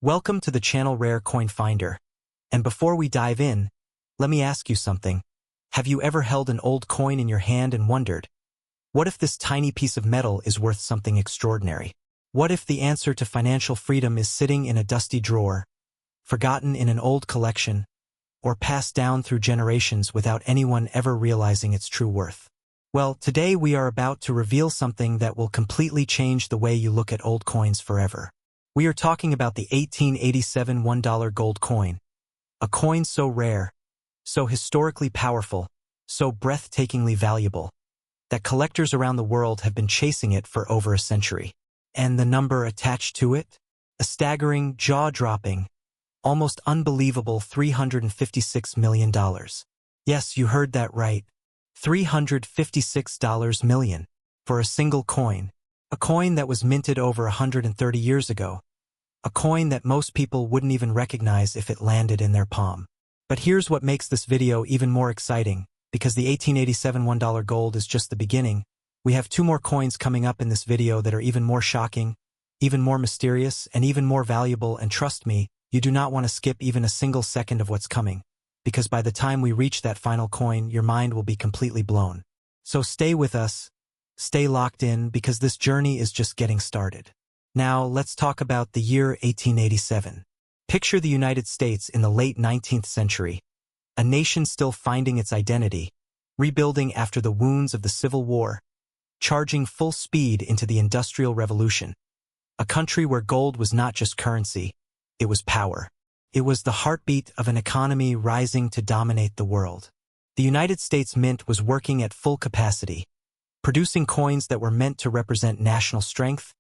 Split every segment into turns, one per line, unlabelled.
Welcome to the channel Rare Coin Finder. And before we dive in, let me ask you something. Have you ever held an old coin in your hand and wondered, what if this tiny piece of metal is worth something extraordinary? What if the answer to financial freedom is sitting in a dusty drawer, forgotten in an old collection, or passed down through generations without anyone ever realizing its true worth? Well, today we are about to reveal something that will completely change the way you look at old coins forever. We are talking about the 1887 $1 gold coin, a coin so rare, so historically powerful, so breathtakingly valuable, that collectors around the world have been chasing it for over a century. And the number attached to it? A staggering, jaw-dropping, almost unbelievable $356 million. Yes, you heard that right. $356 million for a single coin. A coin that was minted over 130 years ago. A coin that most people wouldn't even recognize if it landed in their palm. But here's what makes this video even more exciting, because the 1887 $1 gold is just the beginning. We have two more coins coming up in this video that are even more shocking, even more mysterious, and even more valuable, and trust me, you do not want to skip even a single second of what's coming, because by the time we reach that final coin, your mind will be completely blown. So stay with us, stay locked in, because this journey is just getting started. Now, let's talk about the year 1887. Picture the United States in the late 19th century, a nation still finding its identity, rebuilding after the wounds of the Civil War, charging full speed into the Industrial Revolution. A country where gold was not just currency, it was power. It was the heartbeat of an economy rising to dominate the world. The United States Mint was working at full capacity, producing coins that were meant to represent national strength,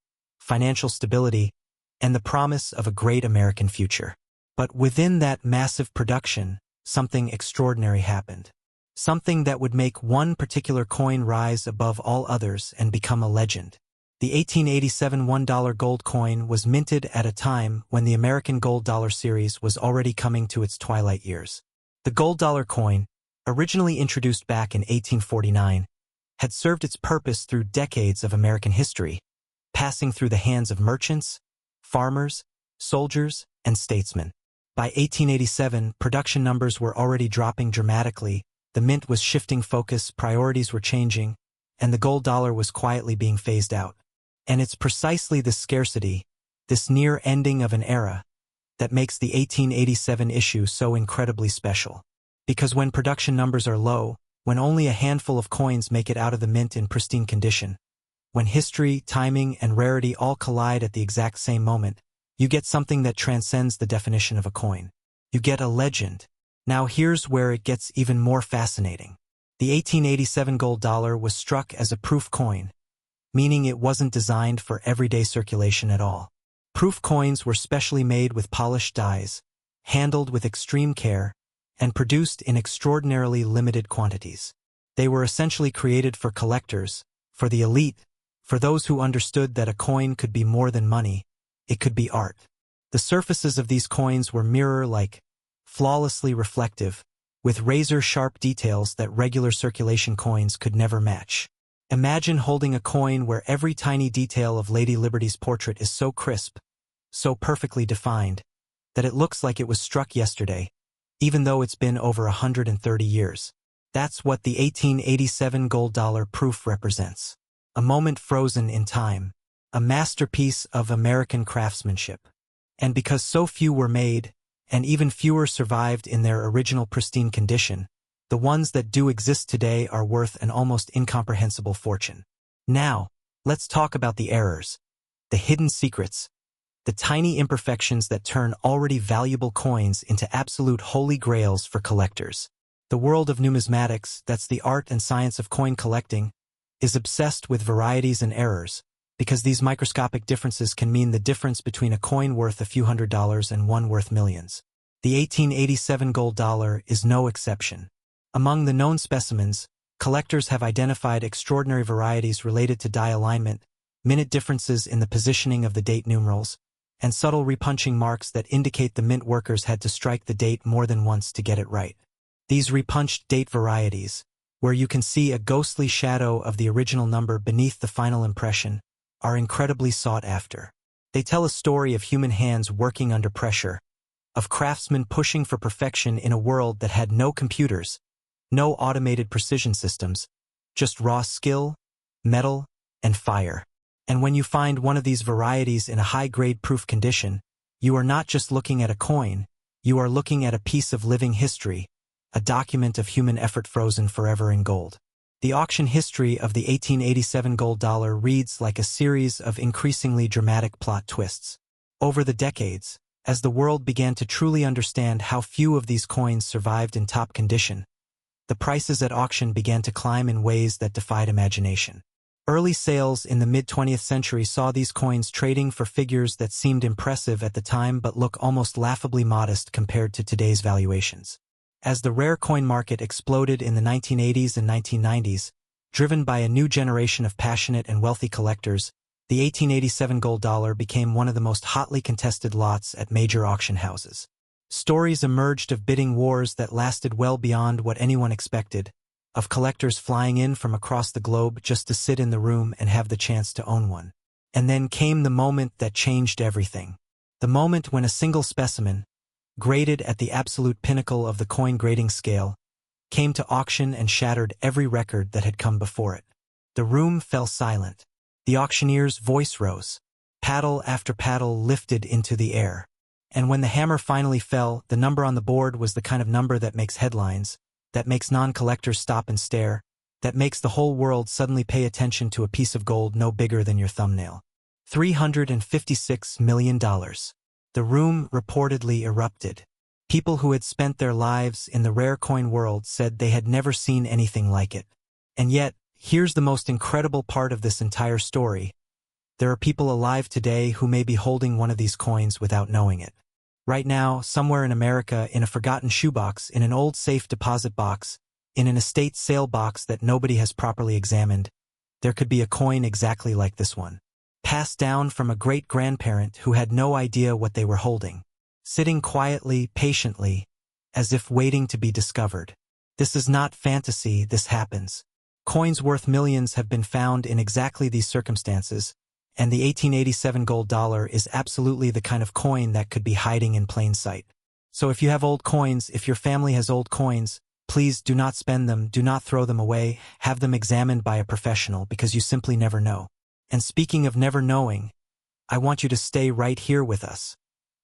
financial stability, and the promise of a great American future. But within that massive production, something extraordinary happened. Something that would make one particular coin rise above all others and become a legend. The 1887 $1 gold coin was minted at a time when the American gold dollar series was already coming to its twilight years. The gold dollar coin, originally introduced back in 1849, had served its purpose through decades of American history, passing through the hands of merchants, farmers, soldiers, and statesmen. By 1887, production numbers were already dropping dramatically, the mint was shifting focus, priorities were changing, and the gold dollar was quietly being phased out. And it's precisely this scarcity, this near ending of an era, that makes the 1887 issue so incredibly special. Because when production numbers are low, when only a handful of coins make it out of the mint in pristine condition, when history, timing, and rarity all collide at the exact same moment, you get something that transcends the definition of a coin. You get a legend. Now here's where it gets even more fascinating. The 1887 gold dollar was struck as a proof coin, meaning it wasn't designed for everyday circulation at all. Proof coins were specially made with polished dies, handled with extreme care, and produced in extraordinarily limited quantities. They were essentially created for collectors, for the elite, for those who understood that a coin could be more than money, it could be art. The surfaces of these coins were mirror-like, flawlessly reflective, with razor-sharp details that regular circulation coins could never match. Imagine holding a coin where every tiny detail of Lady Liberty's portrait is so crisp, so perfectly defined, that it looks like it was struck yesterday, even though it's been over 130 years. That's what the 1887 gold dollar proof represents. A moment frozen in time, a masterpiece of American craftsmanship. And because so few were made, and even fewer survived in their original pristine condition, the ones that do exist today are worth an almost incomprehensible fortune. Now, let's talk about the errors, the hidden secrets, the tiny imperfections that turn already valuable coins into absolute holy grails for collectors. The world of numismatics, that's the art and science of coin collecting, is obsessed with varieties and errors, because these microscopic differences can mean the difference between a coin worth a few $100s and one worth millions. The 1887 gold dollar is no exception. Among the known specimens, collectors have identified extraordinary varieties related to die alignment, minute differences in the positioning of the date numerals, and subtle repunching marks that indicate the mint workers had to strike the date more than once to get it right. These repunched date varieties, where you can see a ghostly shadow of the original number beneath the final impression, are incredibly sought after. They tell a story of human hands working under pressure, of craftsmen pushing for perfection in a world that had no computers, no automated precision systems, just raw skill, metal, and fire. And when you find one of these varieties in a high-grade proof condition, you are not just looking at a coin, you are looking at a piece of living history, a document of human effort frozen forever in gold. The auction history of the 1887 gold dollar reads like a series of increasingly dramatic plot twists. Over the decades, as the world began to truly understand how few of these coins survived in top condition, the prices at auction began to climb in ways that defied imagination. Early sales in the mid-20th century saw these coins trading for figures that seemed impressive at the time but look almost laughably modest compared to today's valuations. As the rare coin market exploded in the 1980s and 1990s, driven by a new generation of passionate and wealthy collectors, the 1887 gold dollar became one of the most hotly contested lots at major auction houses. Stories emerged of bidding wars that lasted well beyond what anyone expected, of collectors flying in from across the globe just to sit in the room and have the chance to own one. And then came the moment that changed everything. The moment when a single specimen, graded at the absolute pinnacle of the coin grading scale, came to auction and shattered every record that had come before it. The room fell silent. The auctioneer's voice rose. Paddle after paddle lifted into the air. And when the hammer finally fell, the number on the board was the kind of number that makes headlines, that makes non-collectors stop and stare, that makes the whole world suddenly pay attention to a piece of gold no bigger than your thumbnail. $356 million. The room reportedly erupted. People who had spent their lives in the rare coin world said they had never seen anything like it. And yet, here's the most incredible part of this entire story. There are people alive today who may be holding one of these coins without knowing it. Right now, somewhere in America, in a forgotten shoebox, in an old safe deposit box, in an estate sale box that nobody has properly examined, there could be a coin exactly like this one. Passed down from a great-grandparent who had no idea what they were holding. Sitting quietly, patiently, as if waiting to be discovered. This is not fantasy, this happens. Coins worth millions have been found in exactly these circumstances, and the 1887 gold dollar is absolutely the kind of coin that could be hiding in plain sight. So if you have old coins, if your family has old coins, please do not spend them, do not throw them away, have them examined by a professional because you simply never know. And speaking of never knowing, I want you to stay right here with us,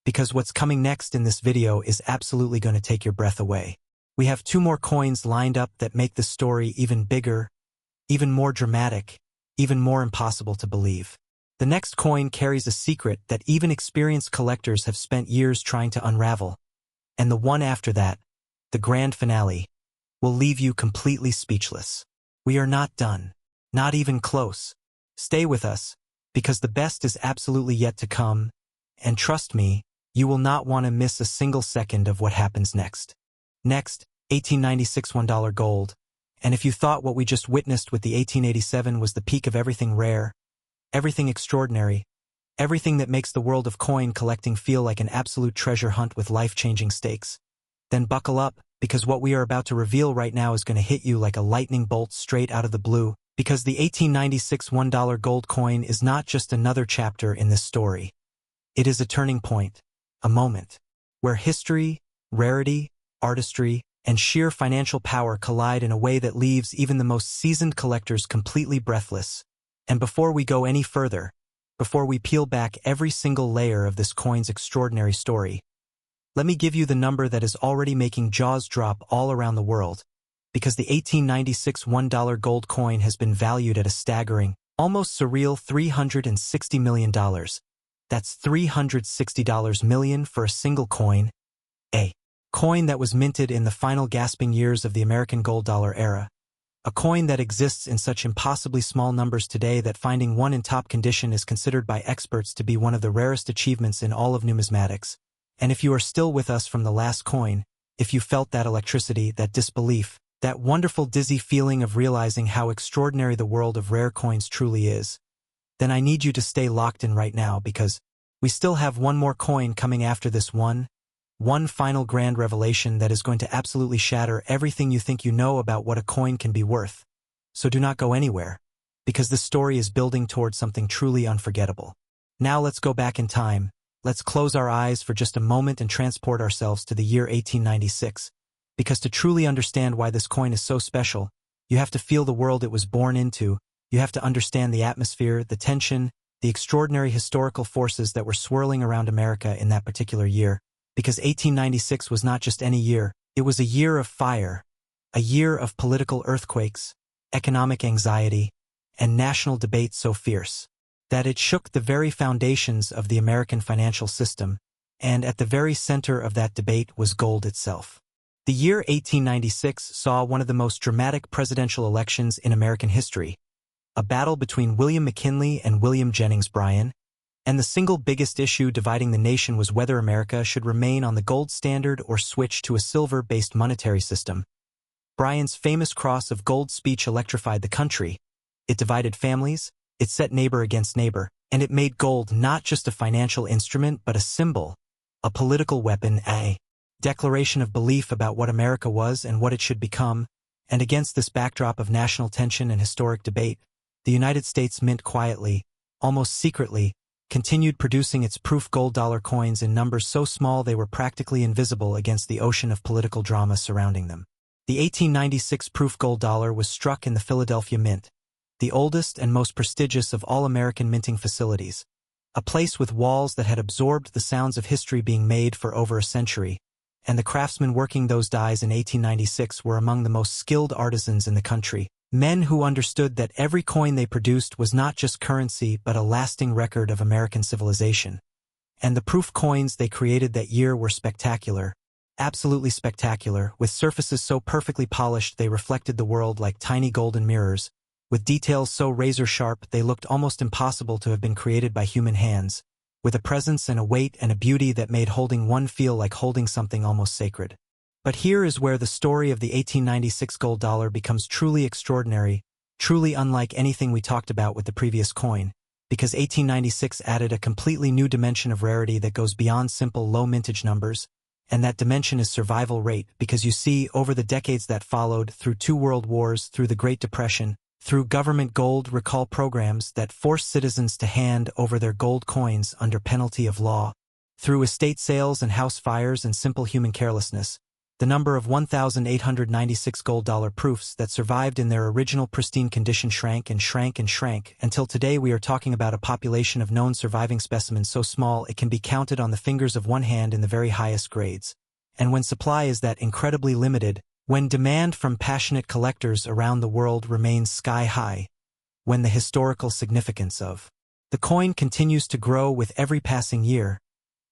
because what's coming next in this video is absolutely going to take your breath away. We have 2 more coins lined up that make the story even bigger, even more dramatic, even more impossible to believe. The next coin carries a secret that even experienced collectors have spent years trying to unravel. And the one after that, the grand finale, will leave you completely speechless. We are not done. Not even close. Stay with us, because the best is absolutely yet to come, and trust me, you will not want to miss a single second of what happens next. Next, 1896 $1 gold, and if you thought what we just witnessed with the 1887 was the peak of everything rare, everything extraordinary, everything that makes the world of coin collecting feel like an absolute treasure hunt with life-changing stakes, then buckle up, because what we are about to reveal right now is going to hit you like a lightning bolt straight out of the blue, because the 1896 $1 gold coin is not just another chapter in this story. It is a turning point, a moment, where history, rarity, artistry, and sheer financial power collide in a way that leaves even the most seasoned collectors completely breathless. And before we go any further, before we peel back every single layer of this coin's extraordinary story, let me give you the number that is already making jaws drop all around the world, because the 1896 $1 gold coin has been valued at a staggering, almost surreal $360 million. That's $360 million for a single coin. A coin that was minted in the final gasping years of the American gold dollar era. A coin that exists in such impossibly small numbers today that finding one in top condition is considered by experts to be one of the rarest achievements in all of numismatics. And if you are still with us from the last coin, if you felt that electricity, that disbelief, that wonderful dizzy feeling of realizing how extraordinary the world of rare coins truly is, then I need you to stay locked in right now, because we still have one more coin coming after this one final grand revelation that is going to absolutely shatter everything you think you know about what a coin can be worth. So do not go anywhere, because this story is building towards something truly unforgettable. Now let's go back in time. Let's close our eyes for just a moment and transport ourselves to the year 1896. Because to truly understand why this coin is so special, you have to feel the world it was born into, you have to understand the atmosphere, the tension, the extraordinary historical forces that were swirling around America in that particular year. Because 1896 was not just any year, it was a year of fire, a year of political earthquakes, economic anxiety, and national debate so fierce that it shook the very foundations of the American financial system, and at the very center of that debate was gold itself. The year 1896 saw one of the most dramatic presidential elections in American history, a battle between William McKinley and William Jennings Bryan, and the single biggest issue dividing the nation was whether America should remain on the gold standard or switch to a silver-based monetary system. Bryan's famous cross of gold speech electrified the country. It divided families, it set neighbor against neighbor, and it made gold not just a financial instrument but a symbol, a political weapon, a declaration of belief about what America was and what it should become. And against this backdrop of national tension and historic debate, the United States Mint quietly, almost secretly, continued producing its proof gold dollar coins in numbers so small they were practically invisible against the ocean of political drama surrounding them. The 1896 proof gold dollar was struck in the Philadelphia Mint, the oldest and most prestigious of all American minting facilities, a place with walls that had absorbed the sounds of history being made for over a century, and the craftsmen working those dies in 1896 were among the most skilled artisans in the country, men who understood that every coin they produced was not just currency but a lasting record of American civilization. And the proof coins they created that year were spectacular, absolutely spectacular, with surfaces so perfectly polished they reflected the world like tiny golden mirrors, with details so razor-sharp they looked almost impossible to have been created by human hands, with a presence and a weight and a beauty that made holding one feel like holding something almost sacred. But here is where the story of the 1896 gold dollar becomes truly extraordinary, truly unlike anything we talked about with the previous coin, because 1896 added a completely new dimension of rarity that goes beyond simple low mintage numbers, and that dimension is survival rate, because you see, over the decades that followed, through 2 world wars, through the Great Depression, through government gold recall programs that forced citizens to hand over their gold coins under penalty of law, through estate sales and house fires and simple human carelessness, the number of 1,896 gold dollar proofs that survived in their original pristine condition shrank and shrank and shrank, until today we are talking about a population of known surviving specimens so small it can be counted on the fingers of one hand in the very highest grades. And when supply is that incredibly limited, when demand from passionate collectors around the world remains sky-high, when the historical significance of the coin continues to grow with every passing year,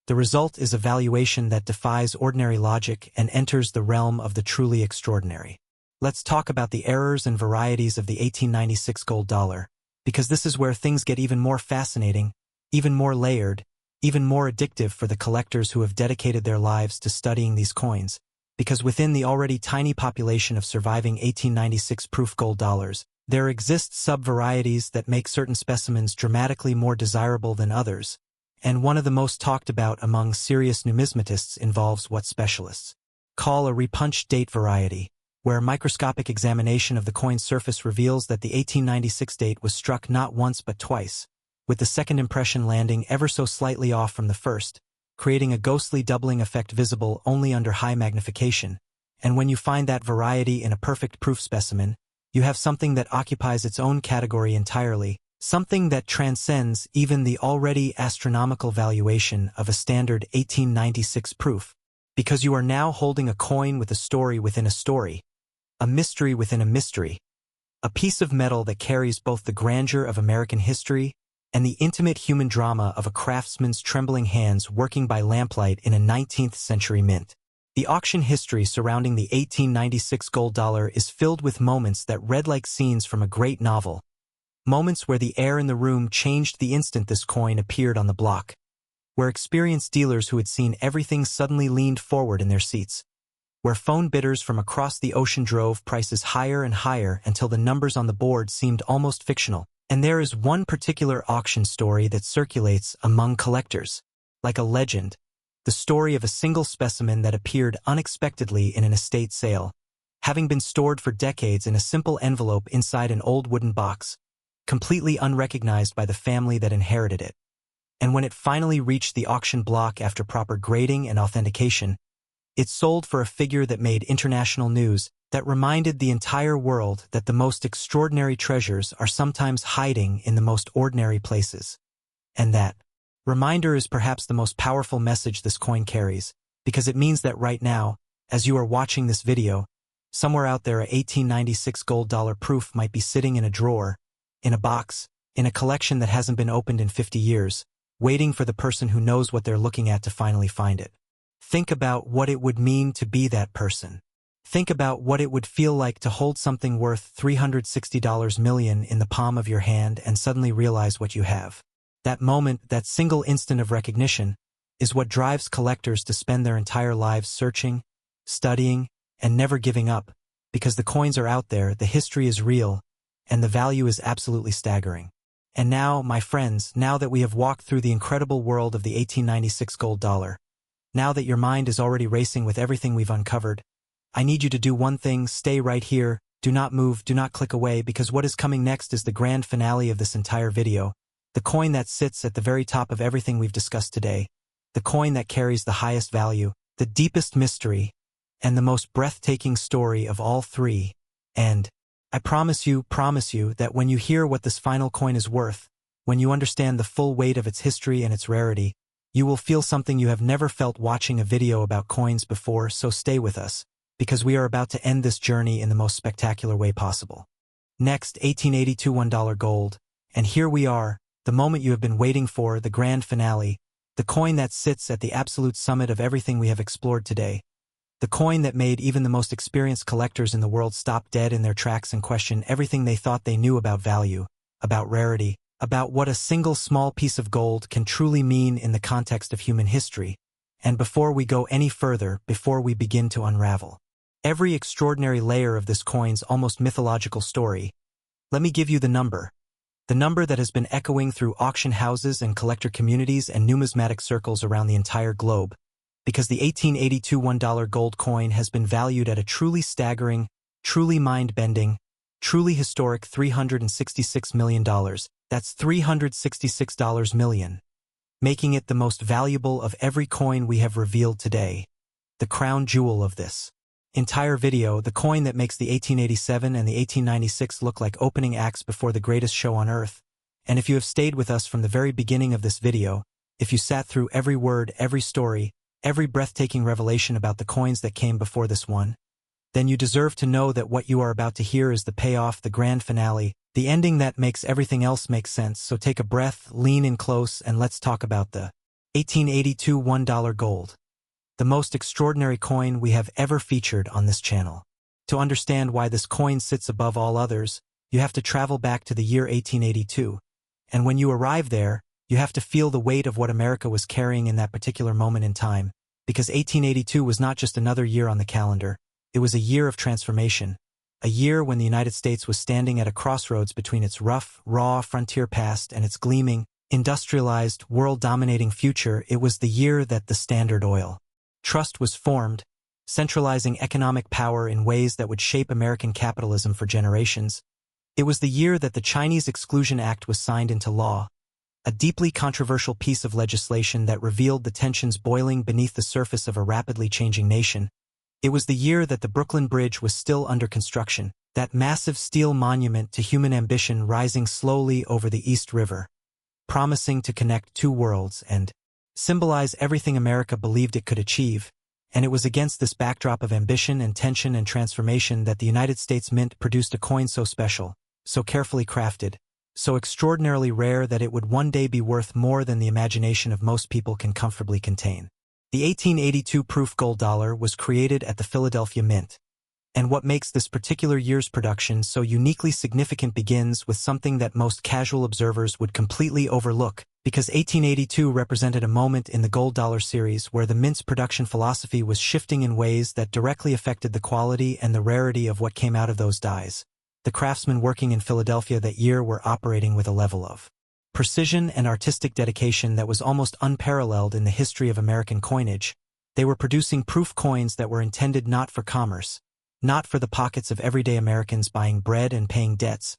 the result is a valuation that defies ordinary logic and enters the realm of the truly extraordinary. Let's talk about the errors and varieties of the 1896 gold dollar, because this is where things get even more fascinating, even more layered, even more addictive for the collectors who have dedicated their lives to studying these coins. Because within the already tiny population of surviving 1896 proof gold dollars, there exist sub-varieties that make certain specimens dramatically more desirable than others, and one of the most talked about among serious numismatists involves what specialists call a repunched date variety, where a microscopic examination of the coin's surface reveals that the 1896 date was struck not once but twice, with the second impression landing ever so slightly off from the first, creating a ghostly doubling effect visible only under high magnification. And when you find that variety in a perfect proof specimen, you have something that occupies its own category entirely, something that transcends even the already astronomical valuation of a standard 1896 proof, because you are now holding a coin with a story within a story, a mystery within a mystery, a piece of metal that carries both the grandeur of American history and the intimate human drama of a craftsman's trembling hands working by lamplight in a 19th century mint. The auction history surrounding the 1896 gold dollar is filled with moments that read like scenes from a great novel, moments where the air in the room changed the instant this coin appeared on the block, where experienced dealers who had seen everything suddenly leaned forward in their seats, where phone bidders from across the ocean drove prices higher and higher until the numbers on the board seemed almost fictional. And there is one particular auction story that circulates among collectors, like a legend, the story of a single specimen that appeared unexpectedly in an estate sale, having been stored for decades in a simple envelope inside an old wooden box, completely unrecognized by the family that inherited it. And when it finally reached the auction block after proper grading and authentication, it sold for a figure that made international news, that reminded the entire world that the most extraordinary treasures are sometimes hiding in the most ordinary places. And that reminder is perhaps the most powerful message this coin carries, because it means that right now, as you are watching this video, somewhere out there a 1896 gold dollar proof might be sitting in a drawer, in a box, in a collection that hasn't been opened in 50 years, waiting for the person who knows what they're looking at to finally find it. Think about what it would mean to be that person. Think about what it would feel like to hold something worth $360 million in the palm of your hand and suddenly realize what you have. That moment, that single instant of recognition, is what drives collectors to spend their entire lives searching, studying, and never giving up, because the coins are out there, the history is real, and the value is absolutely staggering. And now, my friends, now that we have walked through the incredible world of the 1896 gold dollar, now that your mind is already racing with everything we've uncovered, I need you to do one thing: stay right here, do not move, do not click away, because what is coming next is the grand finale of this entire video, the coin that sits at the very top of everything we've discussed today, the coin that carries the highest value, the deepest mystery, and the most breathtaking story of all three. And I promise you that when you hear what this final coin is worth, when you understand the full weight of its history and its rarity, you will feel something you have never felt watching a video about coins before. So stay with us, because we are about to end this journey in the most spectacular way possible. Next, 1882 $1 gold, and here we are, the moment you have been waiting for, the grand finale, the coin that sits at the absolute summit of everything we have explored today, the coin that made even the most experienced collectors in the world stop dead in their tracks and question everything they thought they knew about value, about rarity, about what a single small piece of gold can truly mean in the context of human history. And before we go any further, before we begin to unravel every extraordinary layer of this coin's almost mythological story, let me give you the number that has been echoing through auction houses and collector communities and numismatic circles around the entire globe, because the 1882 $1 gold coin has been valued at a truly staggering, truly mind-bending, truly historic $366 million. That's $366 million, making it the most valuable of every coin we have revealed today, the crown jewel of this entire video, the coin that makes the 1887 and the 1896 look like opening acts before the greatest show on earth. And if you have stayed with us from the very beginning of this video, if you sat through every word, every story, every breathtaking revelation about the coins that came before this one, then you deserve to know that what you are about to hear is the payoff, the grand finale, the ending that makes everything else make sense. So take a breath, lean in close, and let's talk about the 1882 $1 gold, the most extraordinary coin we have ever featured on this channel. To understand why this coin sits above all others, you have to travel back to the year 1882, and when you arrive there, you have to feel the weight of what America was carrying in that particular moment in time, because 1882 was not just another year on the calendar, it was a year of transformation, a year when the United States was standing at a crossroads between its rough, raw frontier past and its gleaming, industrialized, world-dominating future. It was the year that the Standard Oil Trust was formed, centralizing economic power in ways that would shape American capitalism for generations. It was the year that the Chinese Exclusion Act was signed into law, a deeply controversial piece of legislation that revealed the tensions boiling beneath the surface of a rapidly changing nation. It was the year that the Brooklyn Bridge was still under construction, that massive steel monument to human ambition rising slowly over the East River, promising to connect two worlds and symbolize everything America believed it could achieve. And it was against this backdrop of ambition and tension and transformation that the United States Mint produced a coin so special, so carefully crafted, so extraordinarily rare that it would one day be worth more than the imagination of most people can comfortably contain. The 1882 proof gold dollar was created at the Philadelphia Mint. And what makes this particular year's production so uniquely significant begins with something that most casual observers would completely overlook, because 1882 represented a moment in the gold dollar series where the Mint's production philosophy was shifting in ways that directly affected the quality and the rarity of what came out of those dies. The craftsmen working in Philadelphia that year were operating with a level of precision and artistic dedication that was almost unparalleled in the history of American coinage. They were producing proof coins that were intended not for commerce, not for the pockets of everyday Americans buying bread and paying debts,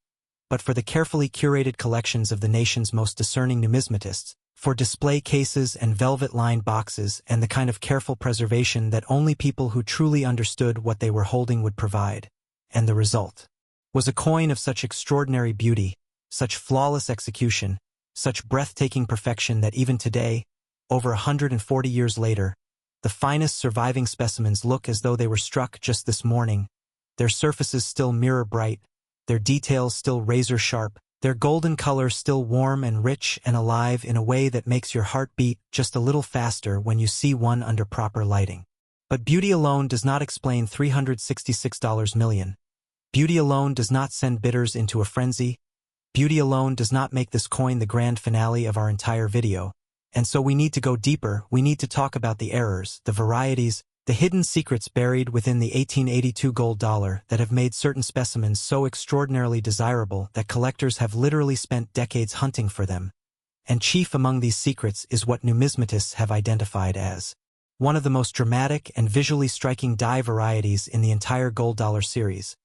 but for the carefully curated collections of the nation's most discerning numismatists, for display cases and velvet-lined boxes and the kind of careful preservation that only people who truly understood what they were holding would provide. And the result was a coin of such extraordinary beauty, such flawless execution, such breathtaking perfection that even today, over 140 years later, the finest surviving specimens look as though they were struck just this morning, their surfaces still mirror-bright, their details still razor-sharp, their golden color still warm and rich and alive in a way that makes your heart beat just a little faster when you see one under proper lighting. But beauty alone does not explain $366 million. Beauty alone does not send bidders into a frenzy. Beauty alone does not make this coin the grand finale of our entire video. And so we need to go deeper. We need to talk about the errors, the varieties, the hidden secrets buried within the 1882 gold dollar that have made certain specimens so extraordinarily desirable that collectors have literally spent decades hunting for them. And chief among these secrets is what numismatists have identified as one of the most dramatic and visually striking die varieties in the entire gold dollar series.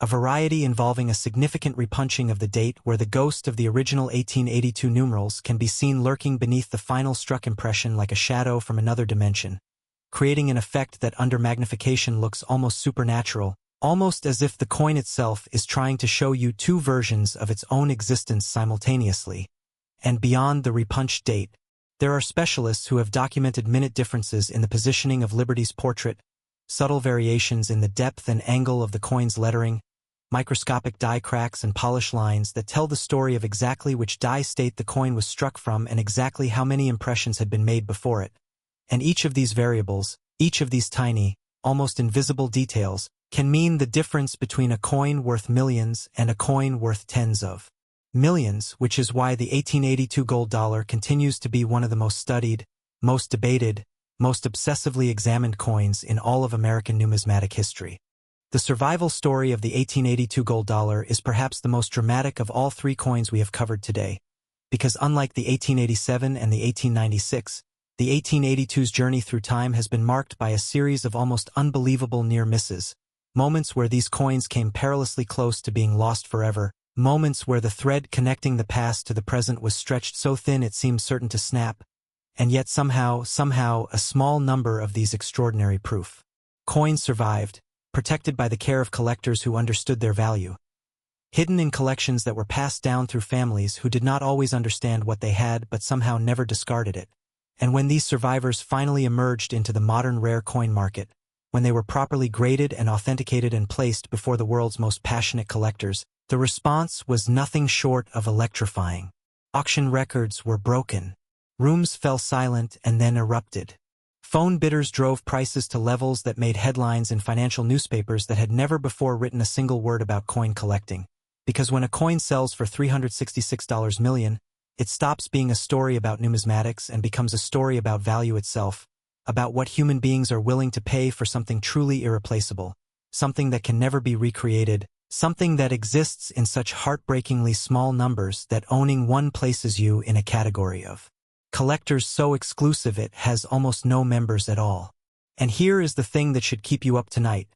A variety involving a significant repunching of the date where the ghost of the original 1882 numerals can be seen lurking beneath the final struck impression like a shadow from another dimension, creating an effect that under magnification looks almost supernatural, almost as if the coin itself is trying to show you two versions of its own existence simultaneously. And beyond the repunched date, there are specialists who have documented minute differences in the positioning of Liberty's portrait, subtle variations in the depth and angle of the coin's lettering, microscopic die cracks and polish lines that tell the story of exactly which die state the coin was struck from and exactly how many impressions had been made before it. And each of these variables, each of these tiny, almost invisible details, can mean the difference between a coin worth millions and a coin worth tens of millions, which is why the 1882 gold dollar continues to be one of the most studied, most debated, most obsessively examined coins in all of American numismatic history. The survival story of the 1882 gold dollar is perhaps the most dramatic of all three coins we have covered today, because unlike the 1887 and the 1896, the 1882's journey through time has been marked by a series of almost unbelievable near misses, moments where these coins came perilously close to being lost forever, moments where the thread connecting the past to the present was stretched so thin it seemed certain to snap, and yet somehow, a small number of these extraordinary coins survived, protected by the care of collectors who understood their value, hidden in collections that were passed down through families who did not always understand what they had but somehow never discarded it. And when these survivors finally emerged into the modern rare coin market, when they were properly graded and authenticated and placed before the world's most passionate collectors, the response was nothing short of electrifying. Auction records were broken. Rooms fell silent and then erupted. Phone bidders drove prices to levels that made headlines in financial newspapers that had never before written a single word about coin collecting. Because when a coin sells for $366 million, it stops being a story about numismatics and becomes a story about value itself, about what human beings are willing to pay for something truly irreplaceable, something that can never be recreated, something that exists in such heartbreakingly small numbers that owning one places you in a category of collectors so exclusive it has almost no members at all. And here is the thing that should keep you up tonight,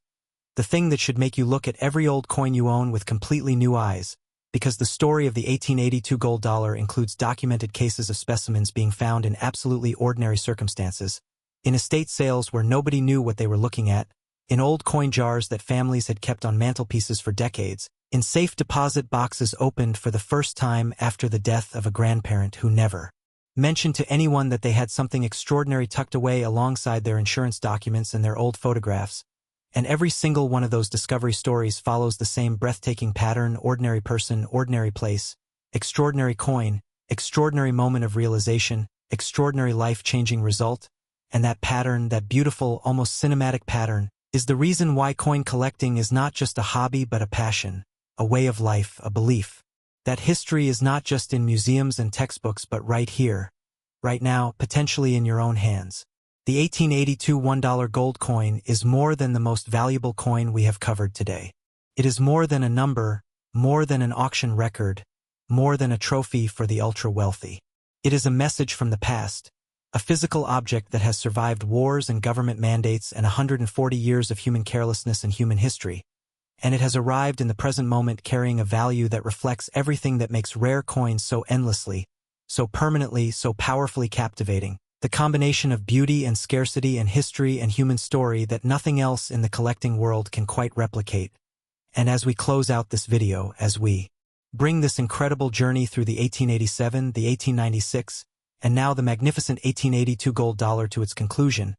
the thing that should make you look at every old coin you own with completely new eyes, because the story of the 1882 gold dollar includes documented cases of specimens being found in absolutely ordinary circumstances, in estate sales where nobody knew what they were looking at, in old coin jars that families had kept on mantelpieces for decades, in safe deposit boxes opened for the first time after the death of a grandparent who never mentioned to anyone that they had something extraordinary tucked away alongside their insurance documents and their old photographs. And every single one of those discovery stories follows the same breathtaking pattern: ordinary person, ordinary place, extraordinary coin, extraordinary moment of realization, extraordinary life-changing result. And that pattern, that beautiful, almost cinematic pattern, is the reason why coin collecting is not just a hobby but a passion, a way of life, a belief. That history is not just in museums and textbooks but right here, right now, potentially in your own hands. The 1882 $1 gold coin is more than the most valuable coin we have covered today. It is more than a number, more than an auction record, more than a trophy for the ultra-wealthy. It is a message from the past, a physical object that has survived wars and government mandates and 140 years of human carelessness and human history. And it has arrived in the present moment carrying a value that reflects everything that makes rare coins so endlessly, so permanently, so powerfully captivating. The combination of beauty and scarcity and history and human story that nothing else in the collecting world can quite replicate. And as we close out this video, as we bring this incredible journey through the 1887, the 1896, and now the magnificent 1882 gold dollar to its conclusion,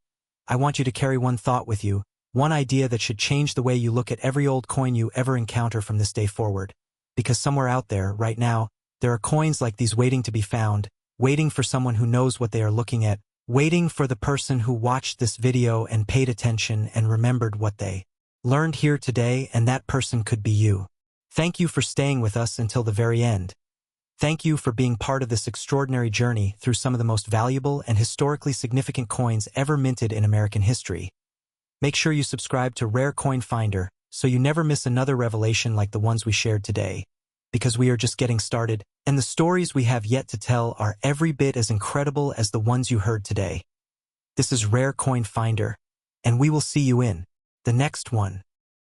I want you to carry one thought with you, one idea that should change the way you look at every old coin you ever encounter from this day forward. Because somewhere out there, right now, there are coins like these waiting to be found, waiting for someone who knows what they are looking at, waiting for the person who watched this video and paid attention and remembered what they learned here today, and that person could be you. Thank you for staying with us until the very end. Thank you for being part of this extraordinary journey through some of the most valuable and historically significant coins ever minted in American history. Make sure you subscribe to Rare Coin Finder so you never miss another revelation like the ones we shared today. Because we are just getting started, and the stories we have yet to tell are every bit as incredible as the ones you heard today. This is Rare Coin Finder, and we will see you in the next one.